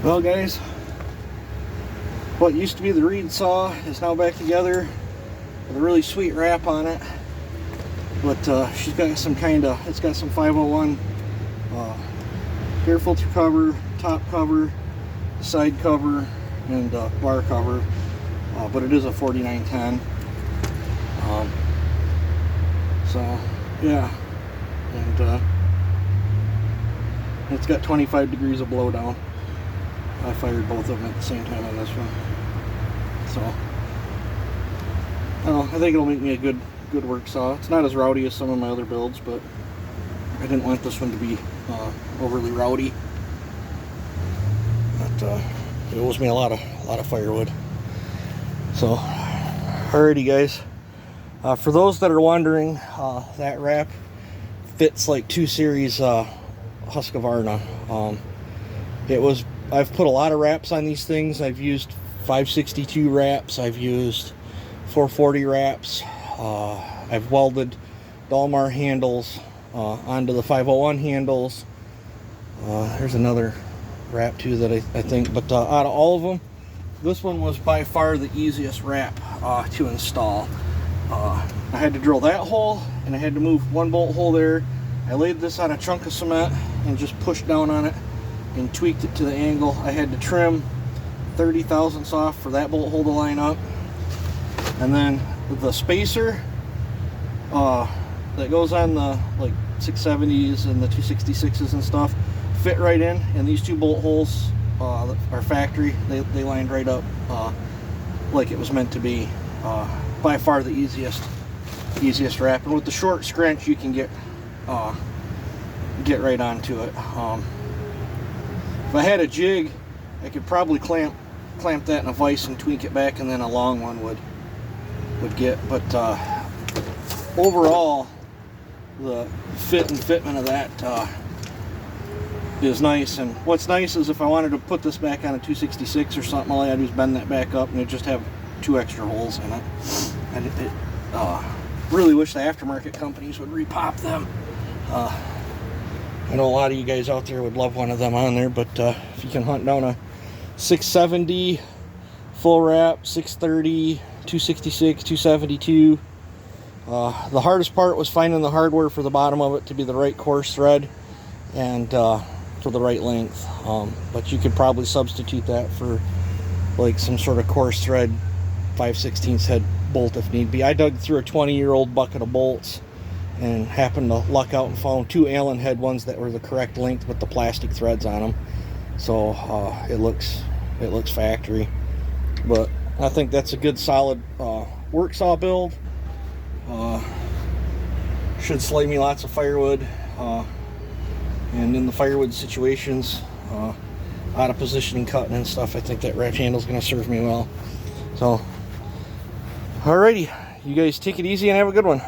Well guys, what used to be the reed saw is now back together with a really sweet wrap on it. But she's got some it's got some 501 air filter cover, top cover, side cover, and bar cover. But it is a 4910. So yeah, and it's got 25 degrees of blowdown. I fired both of them at the same time on this one. So I don't know, I think it'll make me a good work saw. It's not as rowdy as some of my other builds, but I didn't want this one to be overly rowdy. But it owes me a lot of firewood. So alrighty guys. For those that are wondering, that wrap fits like 2 series Husqvarna. I've put a lot of wraps on these things. I've used 562 wraps. I've used 440 wraps. I've welded Dalmar handles onto the 501 handles. There's another wrap too that I think, but out of all of them, this one was by far the easiest wrap to install. I had to drill that hole, and I had to move one bolt hole there. I laid this on a chunk of cement and just pushed down on it and tweaked it to the angle. I had to trim 30 thousandths off for that bolt hole to line up, and then the spacer that goes on the like 670s and the 266s and stuff fit right in, and these 2 bolt holes are factory. They lined right up like it was meant to be. By far the easiest wrap, and with the short scrunch you can get right onto it. If I had a jig, I could probably clamp that in a vise and tweak it back, and then a long one would get. But overall, the fit and fitment of that is nice. And what's nice is if I wanted to put this back on a 266 or something, all I had to do is bend that back up, and it just have 2 extra holes in it. And it really wish the aftermarket companies would repop them. I know a lot of you guys out there would love one of them on there, but if you can hunt down a 670 full wrap, 630, 266, 272. The hardest part was finding the hardware for the bottom of it to be the right coarse thread and to the right length. But you could probably substitute that for like some sort of coarse thread 5/16 head bolt if need be. I dug through a 20-year-old bucket of bolts and happened to luck out and found 2 Allen head ones that were the correct length with the plastic threads on them. So it looks factory, but I think that's a good solid work saw build. Should slay me lots of firewood, and in the firewood situations, out of position and cutting and stuff, I think that ratchet handle is going to serve me well. So, alrighty, you guys take it easy and have a good one.